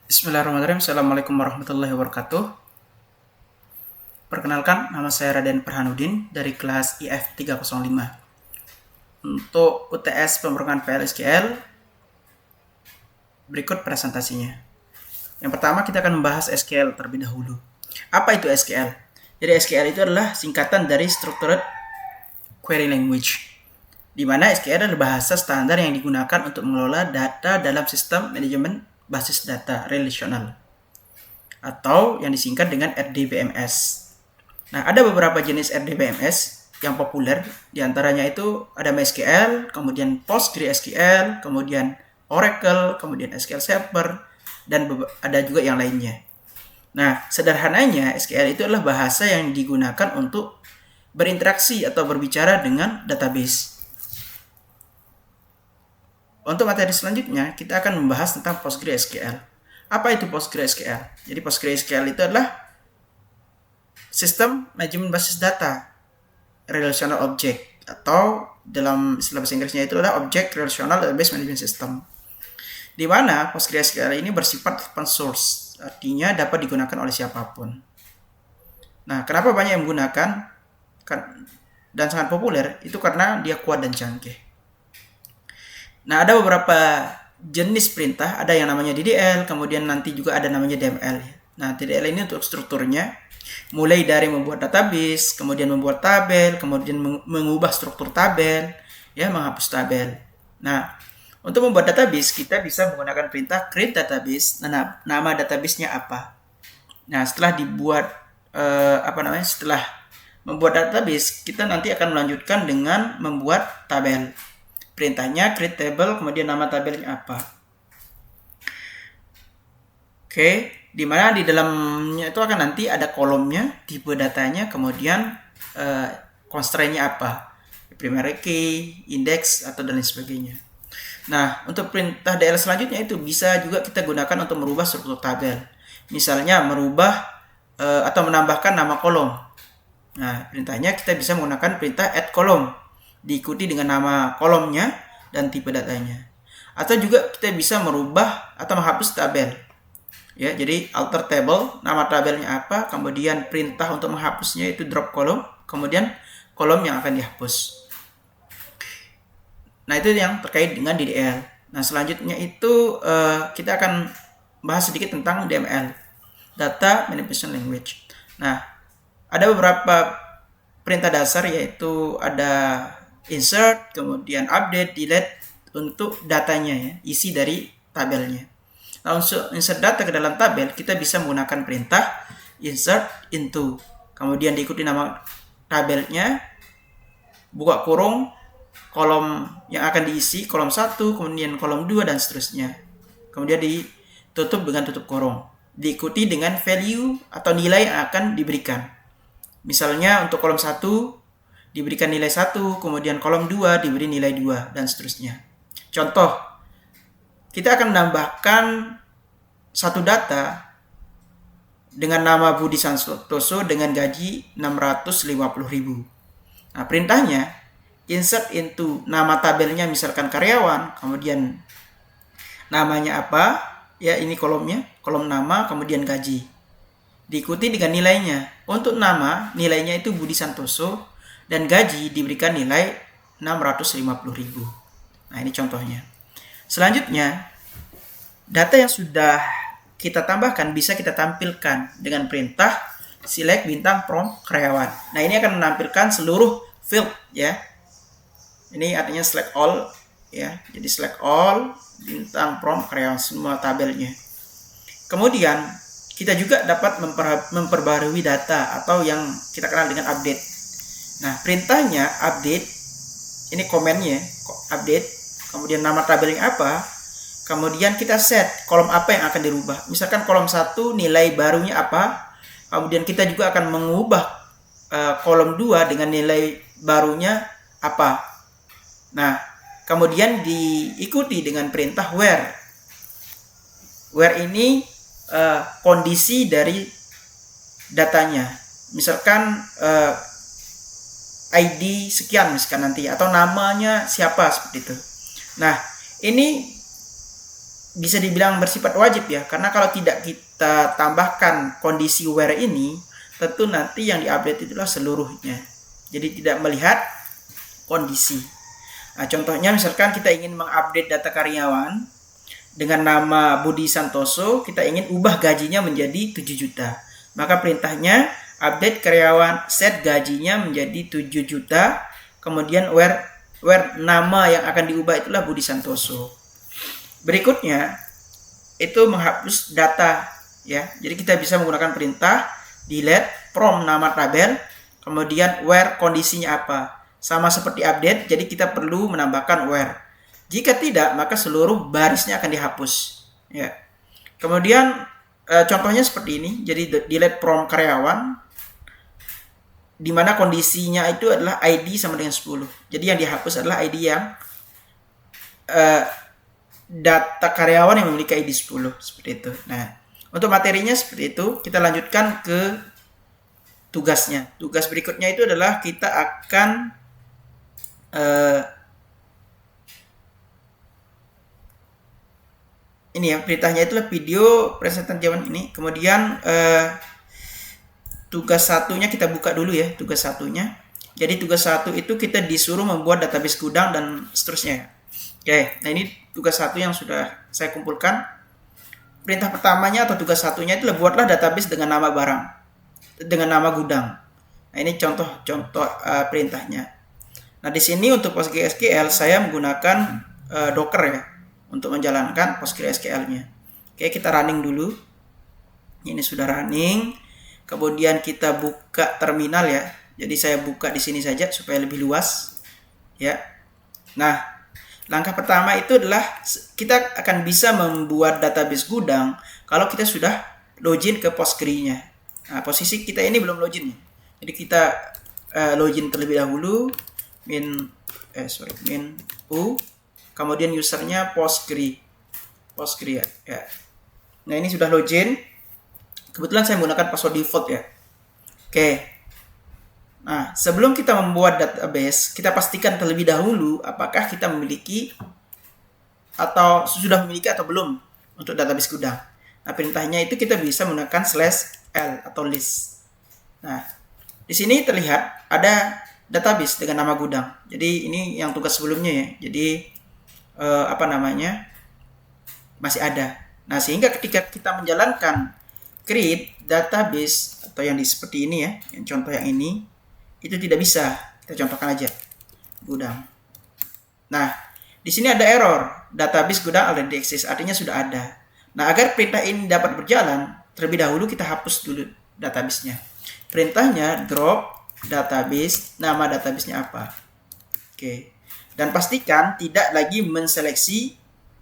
Bismillahirrahmanirrahim. Assalamualaikum warahmatullahi wabarakatuh. Perkenalkan, nama saya Raden Perhanudin dari kelas IF 305. Untuk UTS pemrograman PLSQL, berikut presentasinya. Yang pertama, kita akan membahas SQL terlebih dahulu. Apa itu SQL? Jadi SQL itu adalah singkatan dari Structured Query Language, di mana SQL adalah bahasa standar yang digunakan untuk mengelola data dalam sistem manajemen basis data relasional, atau yang disingkat dengan RDBMS. Nah, ada beberapa jenis RDBMS yang populer, diantaranya itu ada MySQL, kemudian PostgreSQL, kemudian Oracle, kemudian SQL Server, dan ada juga yang lainnya. Nah, sederhananya SQL itu adalah bahasa yang digunakan untuk berinteraksi atau berbicara dengan database. Untuk materi selanjutnya, kita akan membahas tentang PostgreSQL. Apa itu PostgreSQL? Jadi PostgreSQL itu adalah sistem manajemen basis data relational object, atau dalam istilah bahasa Inggrisnya itu adalah Object Relational Database Management System, di mana PostgreSQL ini bersifat open source, artinya dapat digunakan oleh siapapun. Nah, kenapa banyak yang menggunakan dan sangat populer? Itu karena dia kuat dan canggih. Nah, ada beberapa jenis perintah, ada yang namanya DDL, kemudian nanti juga ada namanya DML. Nah, DDL ini untuk strukturnya, mulai dari membuat database, kemudian membuat tabel, kemudian mengubah struktur tabel, ya, menghapus tabel. Nah, untuk membuat database, kita bisa menggunakan perintah create database. Nah, nama databasenya apa? Nah, setelah dibuat, setelah membuat database, kita nanti akan melanjutkan dengan membuat tabel. Perintahnya create table, kemudian nama tabelnya apa. Oke, di mana di dalamnya itu akan nanti ada kolomnya, tipe datanya, kemudian constraint-nya apa, primary key, index, atau dan lain sebagainya. Nah, untuk perintah DL selanjutnya itu bisa juga kita gunakan untuk merubah struktur tabel. Misalnya merubah atau menambahkan nama kolom. Nah, perintahnya kita bisa menggunakan perintah add column, diikuti dengan nama kolomnya dan tipe datanya. Atau juga kita bisa merubah atau menghapus tabel. Ya, jadi alter table, nama tabelnya apa, kemudian perintah untuk menghapusnya itu drop column, kemudian kolom yang akan dihapus. Nah, itu yang terkait dengan DDL. Nah, selanjutnya itu kita akan bahas sedikit tentang DML, Data Manipulation Language. Nah, ada beberapa perintah dasar, yaitu ada insert, kemudian update, delete untuk datanya, ya, isi dari tabelnya. Nah, untuk insert data ke dalam tabel, kita bisa menggunakan perintah insert into, kemudian diikuti nama tabelnya, buka kurung, kolom yang akan diisi, kolom 1, kemudian kolom 2, dan seterusnya. Kemudian ditutup dengan tutup kurung, diikuti dengan value atau nilai yang akan diberikan. Misalnya untuk kolom 1 diberikan nilai 1, kemudian kolom 2 diberi nilai 2, dan seterusnya. Contoh, kita akan menambahkan satu data dengan nama Budi Santoso dengan gaji 650.000. Nah, perintahnya insert into nama tabelnya, misalkan karyawan, kemudian namanya apa, ya, ini kolomnya, kolom nama, kemudian gaji, diikuti dengan nilainya. Untuk nama, nilainya itu Budi Santoso, dan gaji diberikan nilai 650.000. Nah, ini contohnya. Selanjutnya, data yang sudah kita tambahkan bisa kita tampilkan dengan perintah select bintang from karyawan. Nah, ini akan menampilkan seluruh field, ya. Ini artinya select all, ya. Jadi select all bintang from karyawan, semua tabelnya. Kemudian kita juga dapat memperbarui data atau yang kita kenal dengan update. Nah, perintahnya update, ini komennya update, kemudian nama tabelnya apa, kemudian kita set kolom apa yang akan dirubah. Misalkan kolom 1 nilai barunya apa, kemudian kita juga akan mengubah kolom 2 dengan nilai barunya apa. Nah, kemudian diikuti dengan perintah where. Where ini kondisi dari datanya. Misalkan ID sekian misalkan nanti, atau namanya siapa, seperti itu. Nah, ini bisa dibilang bersifat wajib ya, karena kalau tidak kita tambahkan kondisi where ini, tentu nanti yang diupdate itulah seluruhnya. Jadi tidak melihat kondisi. Nah, contohnya misalkan kita ingin mengupdate data karyawan dengan nama Budi Santoso, kita ingin ubah gajinya menjadi 7 juta. Maka perintahnya update karyawan, set gajinya menjadi 7 juta, kemudian where nama yang akan diubah itulah Budi Santoso. Berikutnya itu menghapus data ya. Jadi kita bisa menggunakan perintah delete from nama tabel, kemudian where kondisinya apa. Sama seperti update, jadi kita perlu menambahkan where. Jika tidak, maka seluruh barisnya akan dihapus ya. Kemudian contohnya seperti ini. Jadi delete from karyawan, di mana kondisinya itu adalah ID sama dengan 10. Jadi yang dihapus adalah ID yang data karyawan yang memiliki ID 10, seperti itu. Nah, untuk materinya seperti itu. Kita lanjutkan ke tugasnya. Tugas berikutnya itu adalah kita akan ini ya, perintahnya itulah video presentasi zaman ini. Kemudian tugas satunya kita buka dulu ya, tugas satunya. Jadi tugas satu itu kita disuruh membuat database gudang dan seterusnya. Oke, nah ini tugas satu yang sudah saya kumpulkan. Perintah pertamanya atau tugas satunya itu buatlah database dengan nama barang, dengan nama gudang. Nah ini contoh perintahnya. Nah di sini untuk PostgreSQL saya menggunakan Docker ya untuk menjalankan PostgreSQL-nya. Oke, kita running dulu. Ini sudah running. Kemudian kita buka terminal ya. Jadi saya buka di sini saja supaya lebih luas ya. Nah, langkah pertama itu adalah kita akan bisa membuat database gudang kalau kita sudah login ke Postgre-nya. Nah, posisi kita ini belum login. Jadi kita login terlebih dahulu min u, kemudian usernya Postgre ya. Nah, ini sudah login. Kebetulan saya menggunakan password default ya. Oke. Nah, sebelum kita membuat database, kita pastikan terlebih dahulu apakah kita memiliki atau sudah memiliki atau belum untuk database gudang. Nah, perintahnya itu kita bisa menggunakan /l atau list. Nah, di sini terlihat ada database dengan nama gudang. Jadi ini yang tugas sebelumnya ya. Jadi masih ada. Nah, sehingga ketika kita menjalankan create database atau yang seperti ini ya, yang contoh yang ini, itu tidak bisa. Kita contohkan aja gudang. Nah, di sini ada error, database gudang already exist, artinya sudah ada. Nah, agar perintah ini dapat berjalan, terlebih dahulu kita hapus dulu database-nya. Perintahnya drop database, nama database-nya apa. Oke. Dan pastikan tidak lagi menseleksi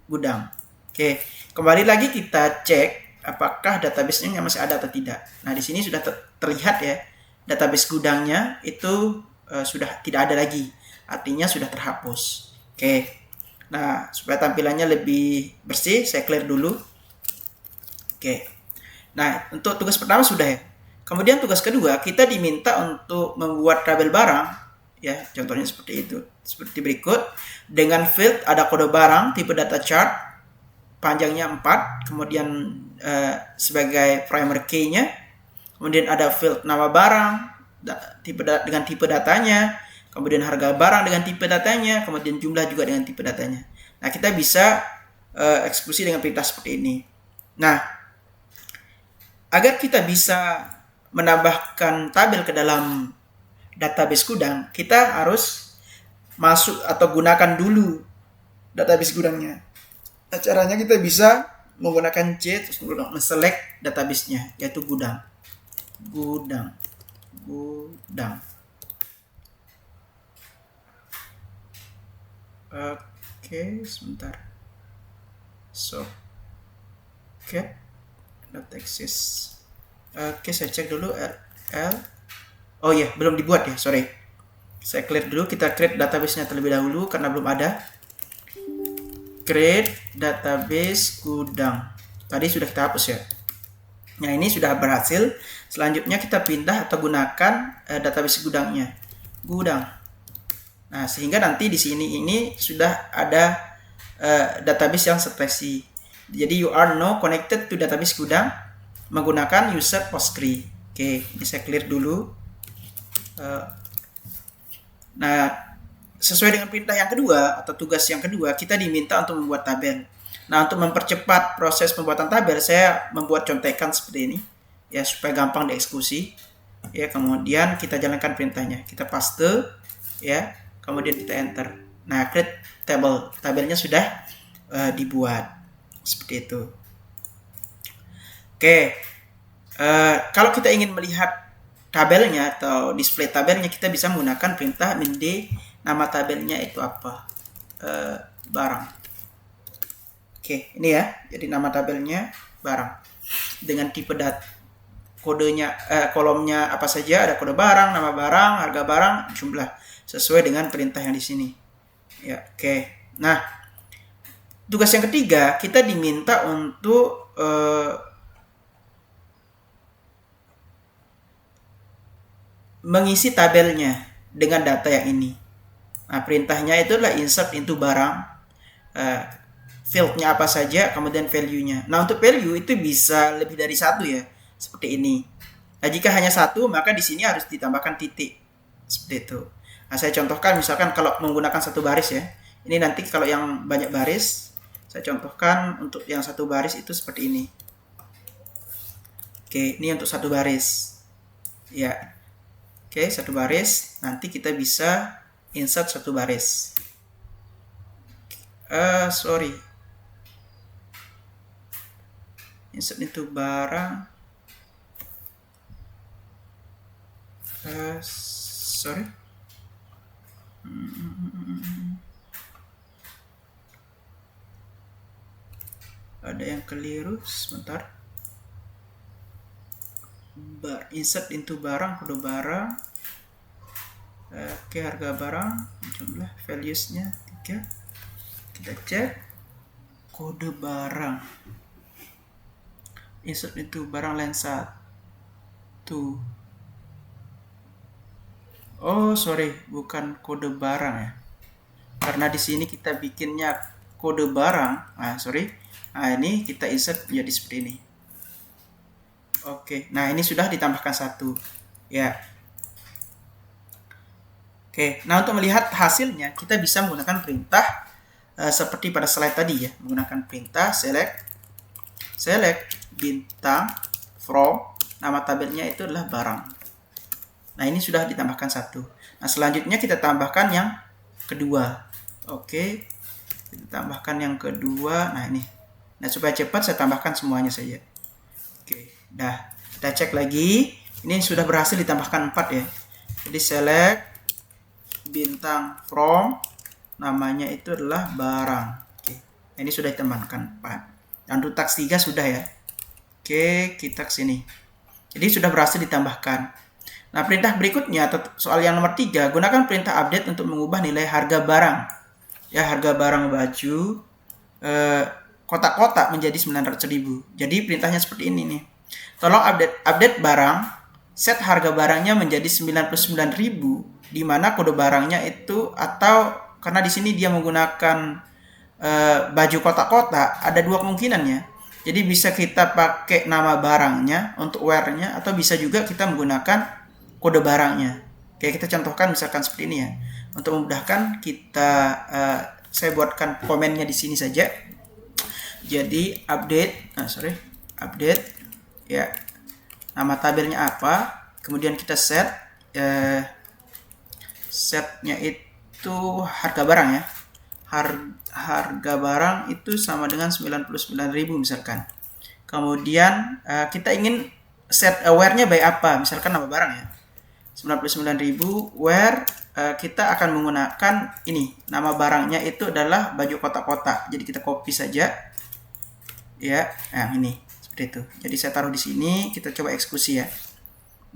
gudang. Oke. Kembali lagi kita cek apakah database-nya masih ada atau tidak. Nah, di sini sudah terlihat ya, database gudangnya itu sudah tidak ada lagi. Artinya sudah terhapus. Oke. Nah, supaya tampilannya lebih bersih, saya clear dulu. Oke. Nah, untuk tugas pertama sudah ya. Kemudian tugas kedua, kita diminta untuk membuat tabel barang. Ya, contohnya seperti itu. Seperti berikut. Dengan field ada kode barang, tipe data chart, panjangnya 4. Kemudian sebagai primary key-nya. Kemudian ada field nama barang, dengan tipe datanya. Kemudian harga barang dengan tipe datanya. Kemudian jumlah juga dengan tipe datanya. Nah, kita bisa eksekusi dengan perintah seperti ini. Nah, agar kita bisa menambahkan tabel ke dalam database gudang, kita harus masuk atau gunakan dulu database gudangnya. Nah, caranya kita bisa menggunakan C terus select database-nya, yaitu gudang. Oke, sebentar. Not exist. Oke, saya cek dulu RL. Oh iya, belum dibuat ya, sorry. Saya clear dulu, kita create database-nya terlebih dahulu karena belum ada. Create database gudang. Tadi sudah kita hapus ya. Nah, ini sudah berhasil. Selanjutnya kita pindah atau gunakan database gudangnya. Gudang. Nah, sehingga nanti di sini ini sudah ada database yang spesifik. Jadi you are now connected to database gudang menggunakan user Postgre. Oke, ini saya clear dulu. Nah, sesuai dengan perintah yang kedua atau tugas yang kedua, kita diminta untuk membuat tabel. Nah, untuk mempercepat proses pembuatan tabel, saya membuat contekan seperti ini, ya, supaya gampang dieksekusi. Ya, kemudian kita jalankan perintahnya. Kita paste, ya, kemudian kita enter. Nah, create table. Tabelnya sudah dibuat seperti itu. Oke, kalau kita ingin melihat tabelnya atau display tabelnya, kita bisa menggunakan perintah min d. Nama tabelnya itu apa? Barang. Oke, ini ya. Jadi nama tabelnya barang. Dengan tipe kodenya, kolomnya apa saja, ada kode barang, nama barang, harga barang, jumlah, sesuai dengan perintah yang di sini. Ya, oke. Nah, tugas yang ketiga, kita diminta untuk mengisi tabelnya dengan data yang ini. Nah, perintahnya itu adalah insert into barang, fieldnya apa saja, kemudian value-nya. Nah, untuk value itu bisa lebih dari satu ya, seperti ini. Nah, jika hanya satu, maka di sini harus ditambahkan titik, seperti itu. Nah, saya contohkan misalkan kalau menggunakan satu baris ya. Ini nanti kalau yang banyak baris, saya contohkan untuk yang satu baris itu seperti ini. Oke, ini untuk satu baris. Ya. Oke, satu baris. Nanti kita bisa insert satu baris. Insert itu barang. Ada yang keliru, sebentar. Insert into barang, kode barang. Oke, harga barang, jumlah, values-nya 3. Kita cek kode barang. Insert into barang line 1. Oh, sorry, bukan kode barang ya. Karena di sini kita bikinnya kode barang. Nah, ini kita insert menjadi seperti ini. Oke, nah ini sudah ditambahkan 1. Ya. Oke, nah untuk melihat hasilnya kita bisa menggunakan perintah seperti pada slide tadi ya, menggunakan perintah select bintang from, nama tabelnya itu adalah barang. Nah, ini sudah ditambahkan 1. Nah, selanjutnya kita tambahkan yang kedua. Oke, kita tambahkan yang kedua. Nah, ini. Nah, supaya cepat saya tambahkan semuanya saja. Oke, dah. Kita cek lagi. Ini sudah berhasil ditambahkan 4 ya. Jadi select bintang from, namanya itu adalah barang. Oke, ini sudah ditambahkan 4. Dan untuk tax 3 sudah ya. Oke, kita ke sini. Jadi sudah berhasil ditambahkan. Nah, perintah berikutnya atau soal yang nomor 3, gunakan perintah update untuk mengubah nilai harga barang. Ya, harga barang baju kotak-kotak menjadi 900.000. Jadi perintahnya seperti ini nih. Tolong update barang, set harga barangnya menjadi 99.000, di mana kode barangnya itu, atau karena di sini dia menggunakan baju kotak-kotak, ada 2 kemungkinannya. Jadi bisa kita pakai nama barangnya untuk where-nya, atau bisa juga kita menggunakan kode barangnya. Oke, kita contohkan misalkan seperti ini ya. Untuk memudahkan kita, saya buatkan komennya di sini saja. Jadi update ya, nama tabelnya apa, kemudian kita setnya itu harga barang ya, harga barang itu sama dengan 99.000 misalkan. Kemudian kita ingin set where-nya by apa, misalkan nama barang ya, 99.000 where kita akan menggunakan ini, nama barangnya itu adalah baju kotak-kotak. Jadi kita copy saja ya, nah ini seperti itu. Jadi saya taruh di sini, kita coba eksekusi ya.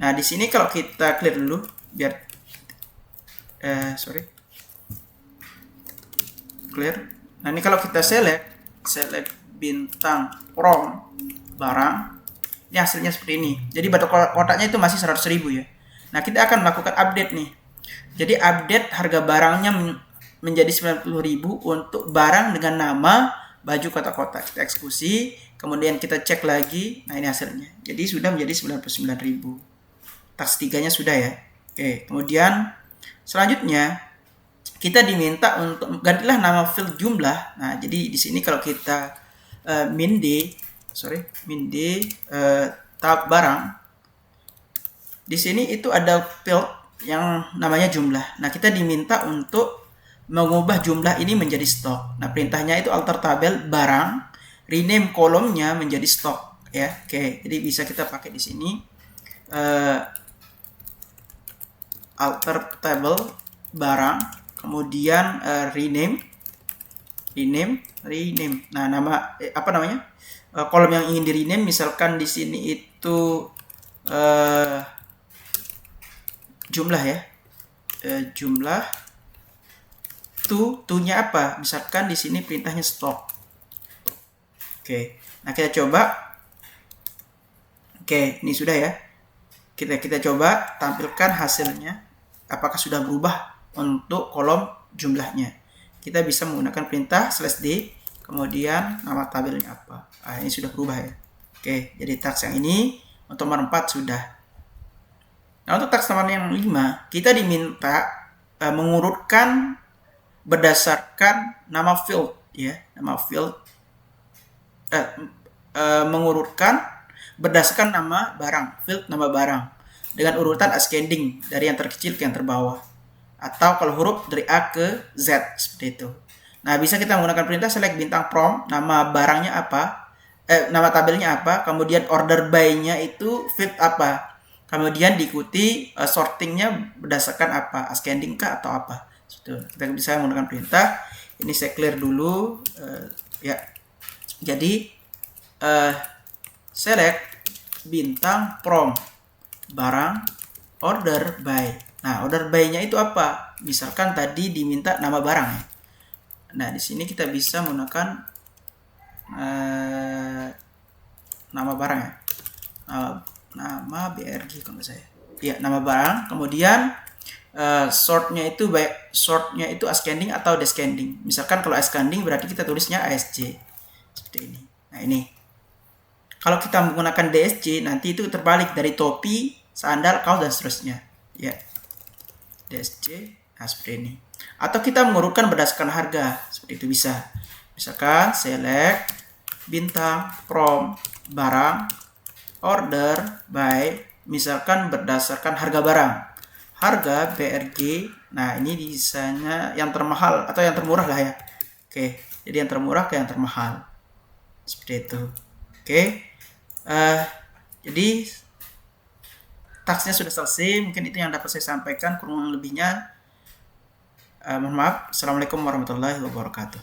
Nah, di sini kalau kita clear dulu biar clear. Nah, ini kalau kita select bintang from barang, ini hasilnya seperti ini. Jadi batu kotaknya itu masih 100.000 ya. Nah, kita akan melakukan update nih. Jadi update harga barangnya menjadi 90.000 untuk barang dengan nama baju kotak-kotak. Kita eksekusi, kemudian kita cek lagi. Nah, ini hasilnya. Jadi sudah menjadi 99.000. Task 3-nya sudah ya. Oke, kemudian selanjutnya kita diminta untuk gantilah nama field jumlah. Nah, jadi di sini kalau kita min D tab barang, di sini itu ada field yang namanya jumlah. Nah, kita diminta untuk mengubah jumlah ini menjadi stok. Nah, perintahnya itu alter tabel barang, rename kolomnya menjadi stok ya. Oke, jadi bisa kita pakai di sini alter table barang, kemudian rename. Nah, nama apa namanya? Kolom yang ingin di rename misalkan di sini itu jumlah ya. Jumlah to-nya apa? Misalkan di sini perintahnya stok. Oke. Nah, kita coba. Oke, ini sudah ya. Kita coba tampilkan hasilnya. Apakah sudah berubah untuk kolom jumlahnya? Kita bisa menggunakan perintah /d, kemudian nama tabelnya apa. Ini sudah berubah ya. Oke, jadi task yang ini untuk nomor 4 sudah. Nah, untuk task nomor yang 5, kita diminta mengurutkan berdasarkan nama field ya, nama field mengurutkan berdasarkan nama barang, field nama barang dengan urutan ascending dari yang terkecil ke yang terbawah, atau kalau huruf dari A ke Z seperti itu. Nah, bisa kita menggunakan perintah select bintang from, nama barangnya apa, nama tabelnya apa, kemudian order by-nya itu field apa, kemudian diikuti sortingnya berdasarkan apa, ascending kah atau apa. Kita bisa menggunakan perintah. Ini saya clear dulu ya. Jadi select bintang from barang order by. Nah, order by-nya itu apa? Misalkan tadi diminta nama barang ya. Nah, di sini kita bisa menggunakan nama barang ya. Nama BRG kalau nggak saya. Ya, nama barang. Kemudian sortnya itu ascending atau descending. Misalkan kalau ascending berarti kita tulisnya ASC seperti ini. Nah, ini. Kalau kita menggunakan DSC nanti itu terbalik dari topi, sandal, kaos dan seterusnya. Ya. DSC, nah seperti ini. Atau kita mengurutkan berdasarkan harga, seperti itu bisa. Misalkan select bintang from barang order by, misalkan berdasarkan harga barang. Harga BRG, nah ini bisanya yang termahal atau yang termurah lah ya. Oke, jadi yang termurah ke yang termahal. Seperti itu. Oke. Jadi tasknya sudah selesai. Mungkin itu yang dapat saya sampaikan. Kurang lebihnya mohon maaf. Assalamualaikum warahmatullahi wabarakatuh.